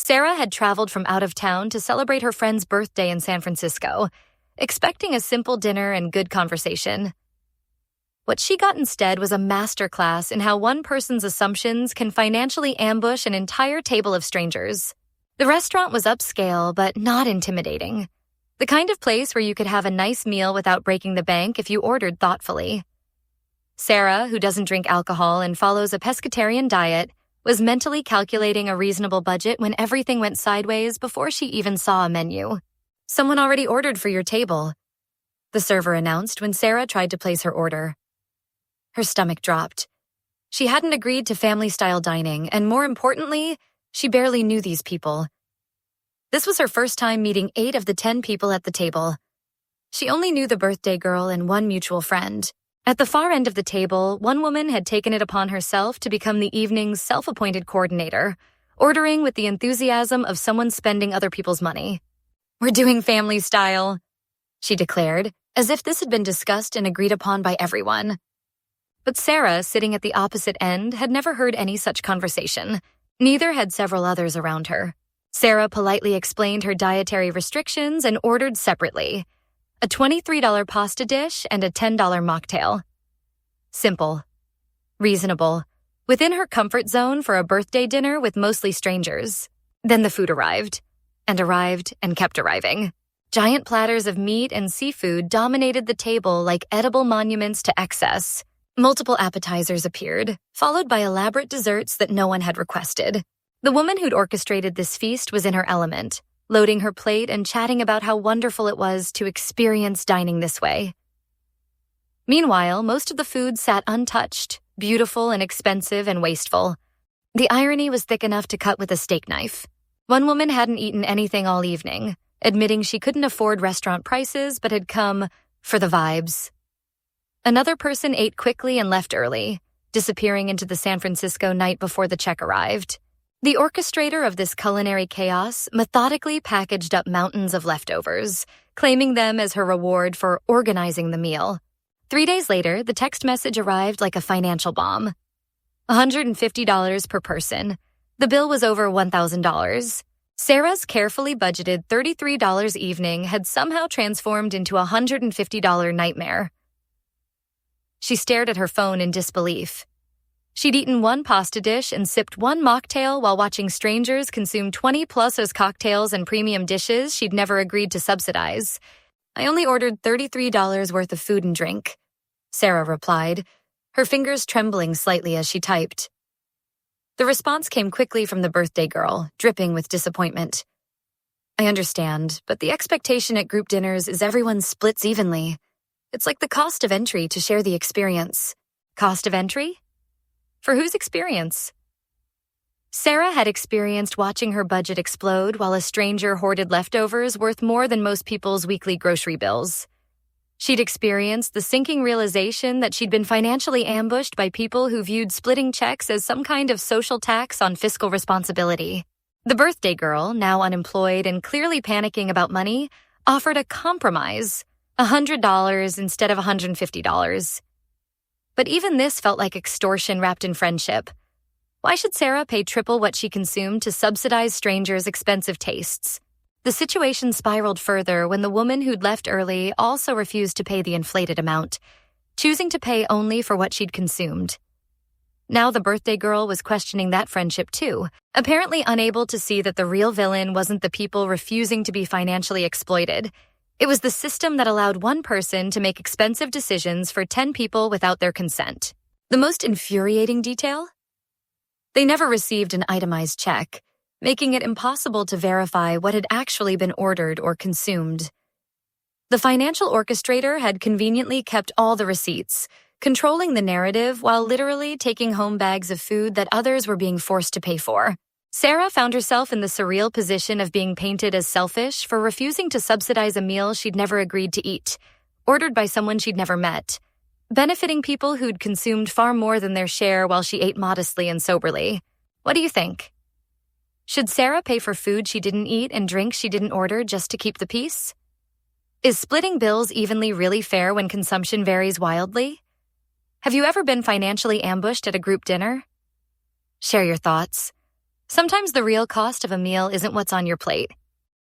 Sarah had traveled from out of town to celebrate her friend's birthday in San Francisco, expecting a simple dinner and good conversation. What she got instead was a masterclass in how one person's assumptions can financially ambush an entire table of strangers. The restaurant was upscale, but not intimidating. The kind of place where you could have a nice meal without breaking the bank if you ordered thoughtfully. Sarah, who doesn't drink alcohol and follows a pescatarian diet, was mentally calculating a reasonable budget when everything went sideways before she even saw a menu. "Someone already ordered for your table," the server announced when Sarah tried to place her order. Her stomach dropped. She hadn't agreed to family-style dining, and more importantly, she barely knew these people. This was her first time meeting 8 of the 10 people at the table. She only knew the birthday girl and one mutual friend. At the far end of the table, one woman had taken it upon herself to become the evening's self-appointed coordinator, ordering with the enthusiasm of someone spending other people's money. "We're doing family style," she declared, as if this had been discussed and agreed upon by everyone. But Sarah, sitting at the opposite end, had never heard any such conversation. Neither had several others around her. Sarah politely explained her dietary restrictions and ordered separately: a $23 pasta dish and a $10 mocktail. Simple. Reasonable. Within her comfort zone for a birthday dinner with mostly strangers. Then the food arrived and kept arriving. Giant platters of meat and seafood dominated the table like edible monuments to excess. Multiple appetizers appeared, followed by elaborate desserts that no one had requested. The woman who'd orchestrated this feast was in her element, loading her plate and chatting about how wonderful it was to experience dining this way. Meanwhile, most of the food sat untouched, beautiful and expensive and wasteful. The irony was thick enough to cut with a steak knife. One woman hadn't eaten anything all evening, admitting she couldn't afford restaurant prices but had come for the vibes. Another person ate quickly and left early, disappearing into the San Francisco night before the check arrived. The orchestrator of this culinary chaos methodically packaged up mountains of leftovers, claiming them as her reward for organizing the meal. 3 days later, the text message arrived like a financial bomb. $150 per person. The bill was over $1,000. Sarah's carefully budgeted $33 evening had somehow transformed into a $150 nightmare. She stared at her phone in disbelief. She'd eaten one pasta dish and sipped one mocktail while watching strangers consume 20+ as cocktails and premium dishes she'd never agreed to subsidize. "I only ordered $33 worth of food and drink," Sarah replied, her fingers trembling slightly as she typed. The response came quickly from the birthday girl, dripping with disappointment. "I understand, but the expectation at group dinners is everyone splits evenly. It's like the cost of entry to share the experience." Cost of entry? For whose experience? Sarah had experienced watching her budget explode while a stranger hoarded leftovers worth more than most people's weekly grocery bills. She'd experienced the sinking realization that she'd been financially ambushed by people who viewed splitting checks as some kind of social tax on fiscal responsibility. The birthday girl, now unemployed and clearly panicking about money, offered a compromise: $100 instead of $150. But even this felt like extortion wrapped in friendship. Why should Sarah pay triple what she consumed to subsidize strangers' expensive tastes? The situation spiraled further when the woman who'd left early also refused to pay the inflated amount, choosing to pay only for what she'd consumed. Now the birthday girl was questioning that friendship too, apparently unable to see that the real villain wasn't the people refusing to be financially exploited. It was the system that allowed one person to make expensive decisions for 10 people without their consent. The most infuriating detail? They never received an itemized check, making it impossible to verify what had actually been ordered or consumed. The financial orchestrator had conveniently kept all the receipts, controlling the narrative while literally taking home bags of food that others were being forced to pay for. Sarah found herself in the surreal position of being painted as selfish for refusing to subsidize a meal she'd never agreed to eat, ordered by someone she'd never met, benefiting people who'd consumed far more than their share while she ate modestly and soberly. What do you think? Should Sarah pay for food she didn't eat and drinks she didn't order just to keep the peace? Is splitting bills evenly really fair when consumption varies wildly? Have you ever been financially ambushed at a group dinner? Share your thoughts. Sometimes the real cost of a meal isn't what's on your plate,